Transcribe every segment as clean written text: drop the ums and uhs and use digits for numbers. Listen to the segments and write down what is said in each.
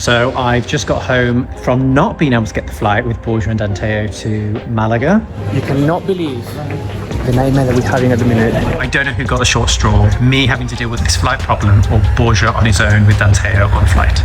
So I've just got home from not being able to get the flight with Borja and Danteo to Malaga. You cannot believe the nightmare that we're having at the minute. I don't know who got the short straw, me having to deal with this flight problem or Borja on his own with Danteo on flight.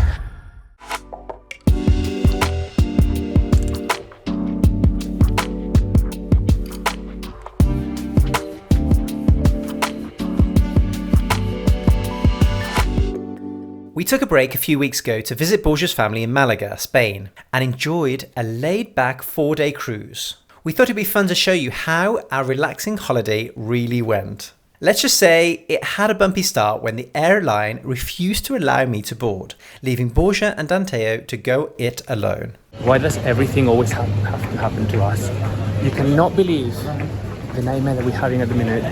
We took a break a few weeks ago to visit Borja's family in Malaga, Spain, and enjoyed a laid-back 4-day cruise. We thought it'd be fun to show you how our relaxing holiday really went. Let's just say it had a bumpy start when the airline refused to allow me to board, leaving Borja and Danteo to go it alone. Why does everything always have to happen to us? You cannot believe the nightmare that we're having at the minute.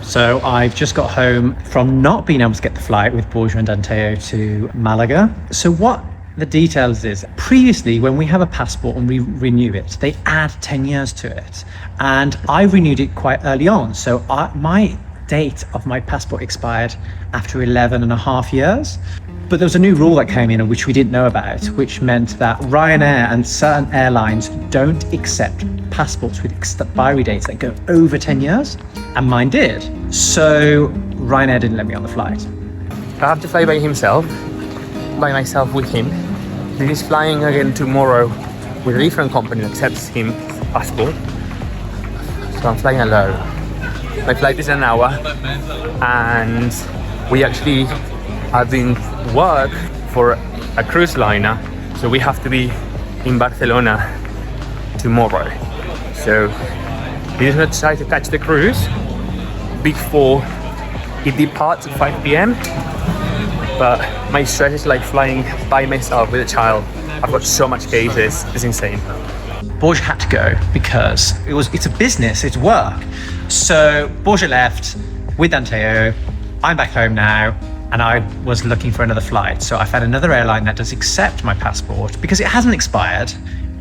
So I've just got home from not being able to get the flight with Borja and Danteo to Malaga. So what the details is, previously when we have a passport and we renew it, they add 10 years to it. And I renewed it quite early on. So my date of my passport expired after 11 and a half years. But there was a new rule that came in which we didn't know about, which meant that Ryanair and certain airlines don't accept passports with expiry dates that go over 10 years, and mine did. So Ryanair didn't let me on the flight. I have to fly by myself with him. He's flying again tomorrow with a different company that accepts him passport. So I'm flying alone. My flight is an hour, and we actually are doing work for a cruise liner, so we have to be in Barcelona tomorrow. So we're going to try to catch the cruise before it departs at 5 p.m. But my stress is like flying by myself with a child. I've got so much cases, it's insane. Borja had to go because it's a business, it's work. So Borja left with Danteo. I'm back home now, and I was looking for another flight. So I found another airline that does accept my passport because it hasn't expired.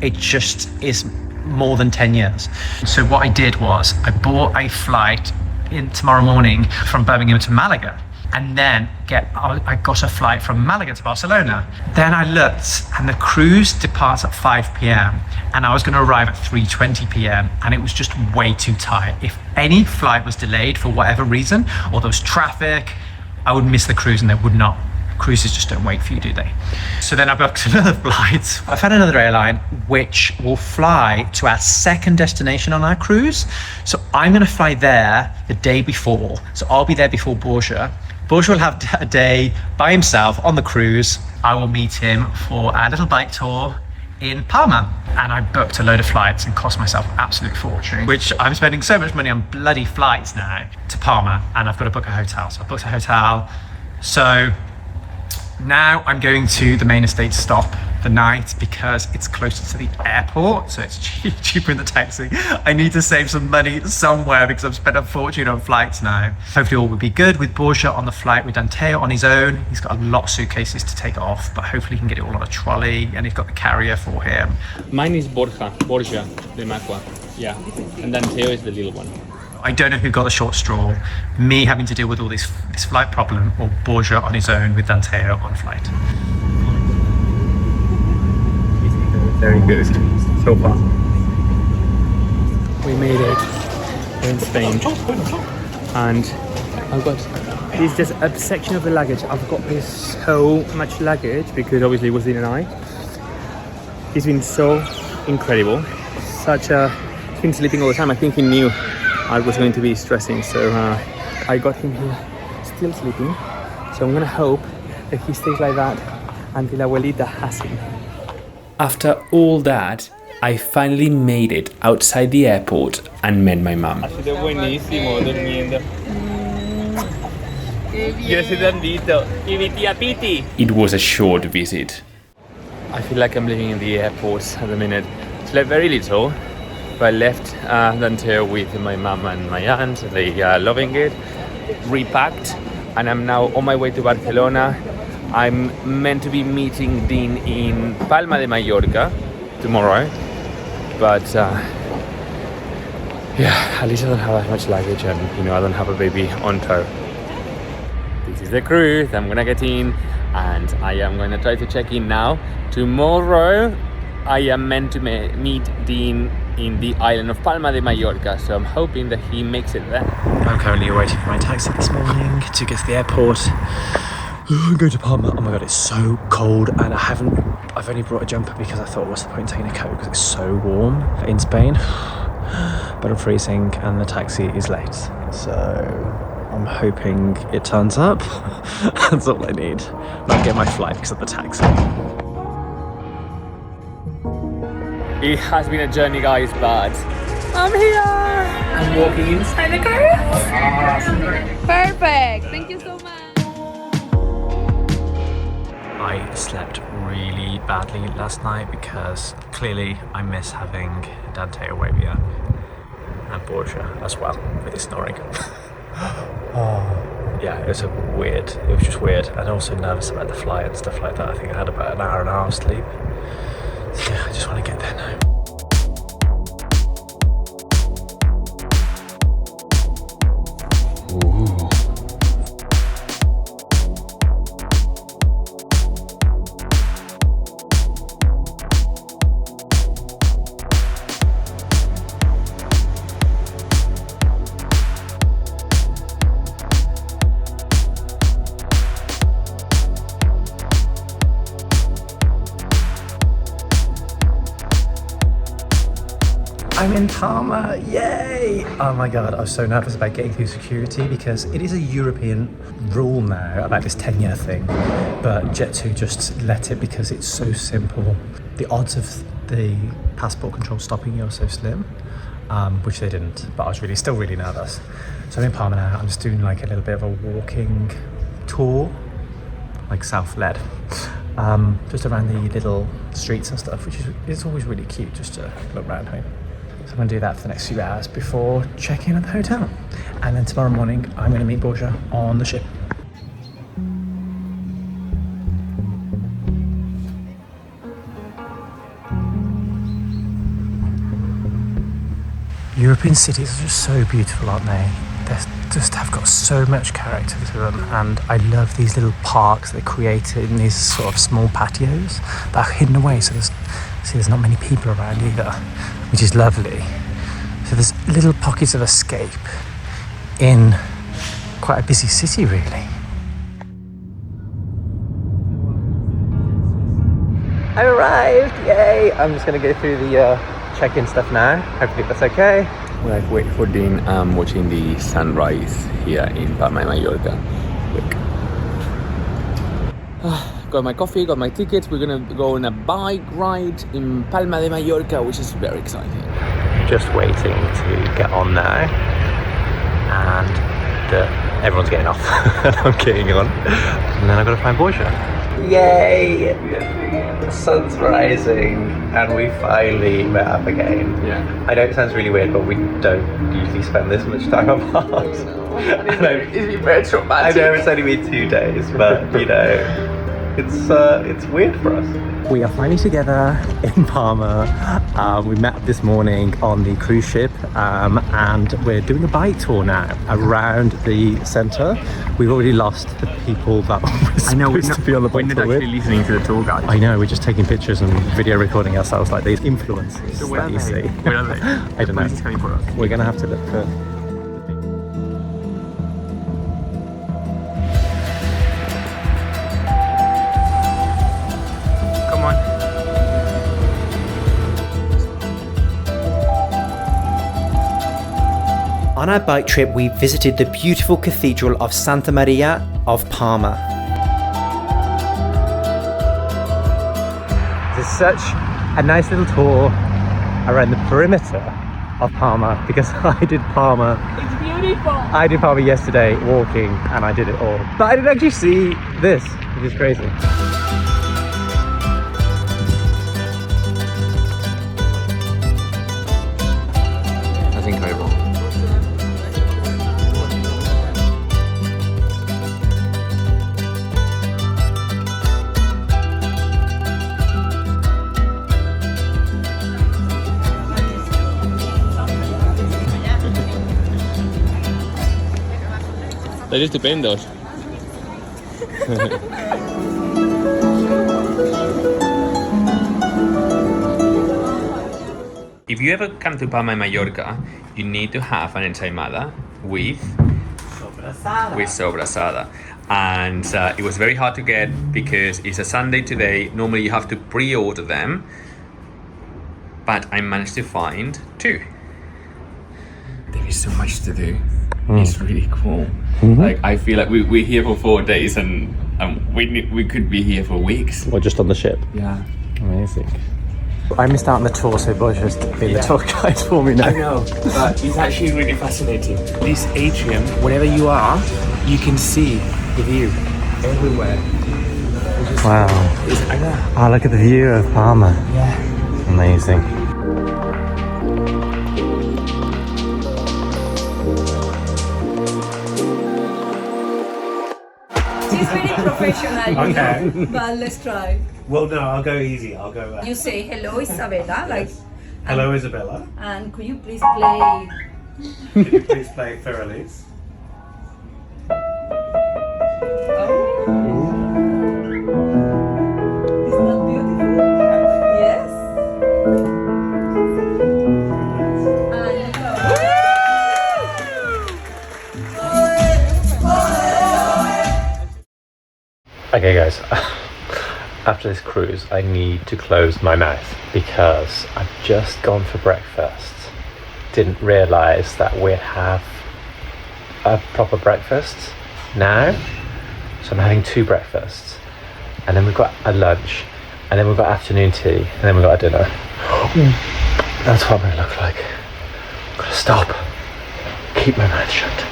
It just is more than 10 years. So what I did was I bought a flight in tomorrow morning from Birmingham to Malaga, and then I got a flight from Malaga to Barcelona. Then I looked, and the cruise departs at 5 p.m. and I was going to arrive at 3:20 p.m. and it was just way too tight. If any flight was delayed for whatever reason, or there was traffic, I would miss the cruise, and they would not. Cruises just don't wait for you, do they? So then I booked another flight. I found another airline which will fly to our second destination on our cruise. So I'm going to fly there the day before. So I'll be there before Borja. Borja will have a day by himself on the cruise. I will meet him for our little bike tour in Palma. And I booked a load of flights and cost myself an absolute fortune, which I'm spending so much money on bloody flights now to Palma, and I've got to book a hotel. So I booked a hotel. So now I'm going to the main estate stop the night because it's closer to the airport, so it's cheaper in the taxi. I need to save some money somewhere because I've spent a fortune on flights now. Hopefully all will be good with Borja on the flight with Danteo on his own. He's got a lot of suitcases to take off, but hopefully he can get it all on a trolley, and he's got the carrier for him. Mine is Borja de Macua, yeah, and Danteo is the little one. I don't know who got the short straw, me having to deal with all this flight problem or Borja on his own with Danteo on flight. Very good, so far. We made it in Spain, and I've got this just a section of the luggage. I've got this so much luggage because obviously it was in the night. He's been so incredible, he's been sleeping all the time. I think he knew I was going to be stressing, so I got him here still sleeping. So I'm gonna hope that he stays like that until Abuelita has him. After all that, I finally made it outside the airport and met my mum. Ha sido buenísimo durmiendo. Yo soy Dantito y mi tía Piti. It was a short visit. I feel like I'm living in the airport at the minute. Slept very little, but I left Danteo with my mum and my aunt. They are loving it. Repacked, and I'm now on my way to Barcelona. I'm meant to be meeting Dean in Palma de Mallorca tomorrow, but yeah, at least I don't have that much luggage, and I don't have a baby on tow. This is the cruise. I'm gonna get in and I am going to try to check in now. Tomorrow I am meant to meet Dean in the island of Palma de Mallorca, so I'm hoping that he makes it there. I'm currently waiting for my taxi this morning to get to the airport. I'm going to Palma. Oh my god, it's so cold, and I've only brought a jumper because I thought, what's the point in taking a coat because it's so warm in Spain. But I'm freezing and the taxi is late, so I'm hoping it turns up. That's all I need. Not get my flight because of the taxi. It has been a journey, guys, but I'm here. I'm walking inside the car. Perfect. Thank you so much. I slept really badly last night because clearly I miss having Danteo wake me up, and Borja as well with his snoring. Yeah, it was just weird, and also nervous about the flight and stuff like that. I think I had about an hour and a half sleep. So yeah, I just want to get there now. Ooh. I'm in Palma, yay! Oh my god, I was so nervous about getting through security because it is a European rule now about this 10-year thing, but Jet2 just let it because it's so simple. The odds of the passport control stopping you are so slim, which they didn't, but I was still really nervous. So I'm in Palma now. I'm just doing like a little bit of a walking tour, like self-led, just around the little streets and stuff, which is always really cute just to look around. So I'm going to do that for the next few hours before checking in at the hotel. And then tomorrow morning, I'm going to meet Borja on the ship. European cities are just so beautiful, aren't they? They just have got so much character to them, and I love these little parks they create in these sort of small patios that are hidden away, so there's not many people around either, which is lovely. So there's little pockets of escape in quite a busy city, really. I arrived, yay! I'm just going to go through the check-in stuff now. Hopefully that's okay. While I wait for Dean, I'm watching the sunrise here in Palma de Mallorca. Got my coffee, got my tickets. We're gonna go on a bike ride in Palma de Mallorca, which is very exciting. Just waiting to get on now, and everyone's getting off, and I'm getting on, and then I've got to find Borja. Yay! The sun's rising, and we finally met up again. Yeah. I know it sounds really weird, but we don't usually spend this much time apart. It's very traumatic. I know it's only been 2 days, but you know, it's weird for us. We are finally together in Palma. We met up this morning on the cruise ship, and we're doing a bike tour now around the centre. We've already lost the people that we're supposed to be on the bike tour with. We're not actually listening to the tour guide. I know, we're just taking pictures and video recording ourselves like these influencers So where that are you they? see. Where are they? I don't know. Police is coming for us. We're going to have to look for... Come on. On our bike trip, we visited the beautiful Cathedral of Santa Maria of Palma. This is such a nice little tour around the perimeter of Palma, because I did Palma. It's beautiful. I did Palma yesterday walking, and I did it all. But I didn't actually see this, which is crazy. That's incredible. Están estupendos. if you ever come to Palma de Mallorca, you need to have an ensaimada with sobrasada. And it was very hard to get because it's a Sunday today. Normally you have to pre-order them, but I managed to find 2. There is so much to do. It's really cool. Like I feel like we're here for 4 days and we could be here for weeks. Or just on the ship. Yeah. Amazing. I missed out on the tour, so Borja's been the tour guide for me now. I know, but it's actually really fascinating. This atrium, wherever you are, you can see the view everywhere. Wow. I know. Oh, look at the view of Palma. Yeah. Amazing. She's very professional, you Okay. know, but let's try. Well, no, I'll go easy. I'll go. You say hello, Isabella, like, Hello, Isabella. and could you please play? Could you please play Ferralis? Isn't that beautiful? Yes. Okay, guys. After this cruise, I need to close my mouth because I've just gone for breakfast. Didn't realise that we'd have a proper breakfast now. So I'm having 2 breakfasts. And then we've got a lunch. And then we've got afternoon tea. And then we've got a dinner. That's what I'm going to look like. I'm going to stop. Keep my mouth shut.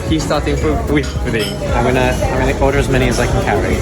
He's starting with pudding. I'm gonna order as many as I can carry.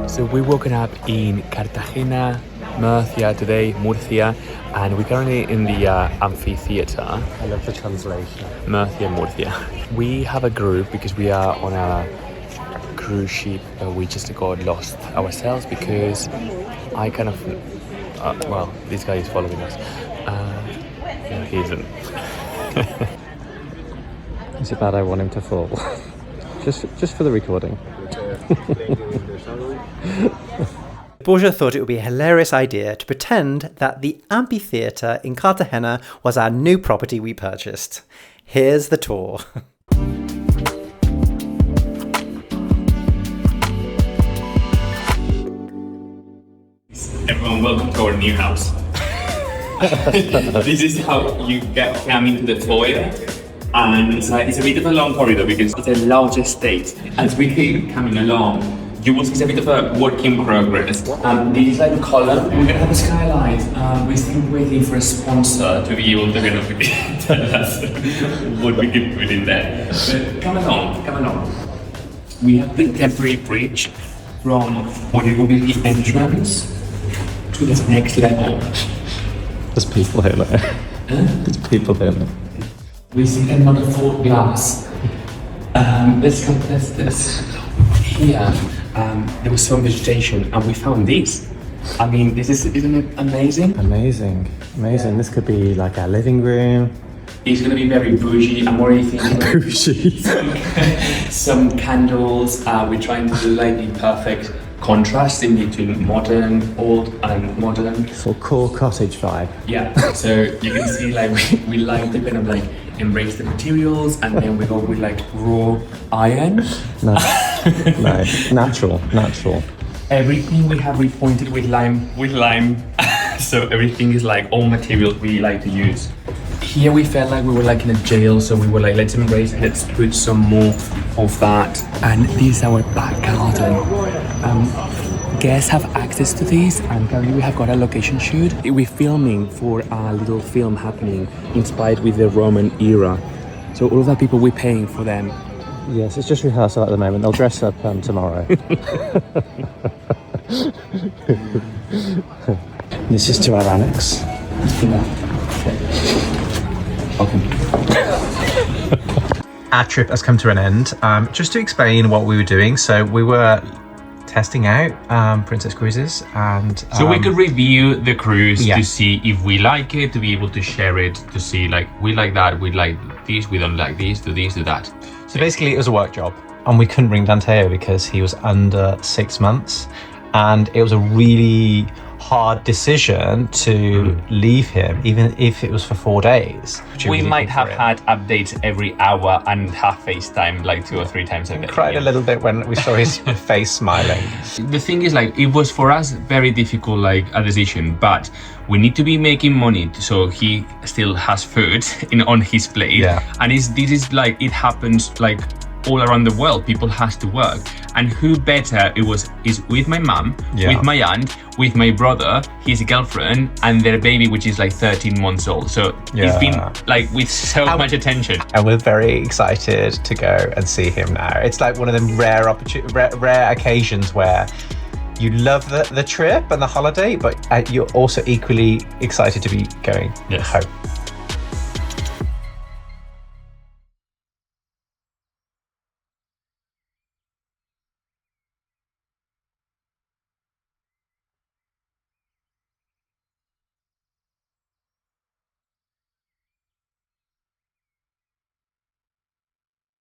So we're woken up in Cartagena, Murcia today, Murcia, and we're currently in the amphitheater. I love the translation. Murcia. We have a group because we are on a cruise ship. We just got lost ourselves because I kind of, well, this guy is following us. No, he isn't. Is it bad I want him to fall? just for the recording. Borja thought it would be a hilarious idea to pretend that the amphitheatre in Cartagena was our new property we purchased. Here's the tour. Everyone, welcome to our new house. This is how you come into the foyer. And it's a bit of a long corridor because it's a large estate. As we keep coming along, you will see it's a bit of a work in progress. This is like a column. We're gonna have a skylight. We're still waiting for a sponsor to be able to kind of tell us what we can put in there. But come along. We have the temporary bridge from what it will be the entrance to the next level. There's people here now. There's people here now. We see them on the full glass. Let's contest this. Here, there was some vegetation and we found this. I mean, isn't it amazing? Amazing. This could be like our living room. It's gonna be very bougie. I'm already thinking Bougie. some candles. We're trying to do like the perfect contrast in between old and modern. So cool cottage vibe. Yeah, so you can see like we like to kind of like embrace the materials and then we go with like raw iron. Nice. Natural. Everything we have repointed with lime. So everything is like all materials we like to use. Here we felt like we were like in a jail, so we were like, let's embrace, let's put some more of that. And this is our back garden. Guests have access to this, and currently we have got a location shoot. We're filming for a little film happening inspired with the Roman era. So all of that people, we're paying for them. Yes, it's just rehearsal at the moment. They'll dress up tomorrow. This is to our annex. Our trip has come to an end. Just to explain what we were doing, so we were testing out Princess Cruises, and So we could review the cruise Yeah. to see if we like it, to be able to share it, to see like we like that, we like this, we don't like this, do that. So basically, it was a work job, and we couldn't bring Danteo because he was under 6 months, and it was a really hard decision to leave him, even if it was for 4 days. We might have had updates every hour and have FaceTime like 2 or 3 times a day. Cried a little bit when we saw his face smiling. The thing is, like, it was for us very difficult, like a decision, but we need to be making money so he still has food on his plate. Yeah. And this is like, it happens like all around the world. People has to work, and who better is with my mom, with my aunt, with my brother, his girlfriend, and their baby, which is like 13 months old. So it's been like with so much attention. And we're very excited to go and see him now. It's like one of them rare occasions where you love the trip and the holiday, but you're also equally excited to be going home.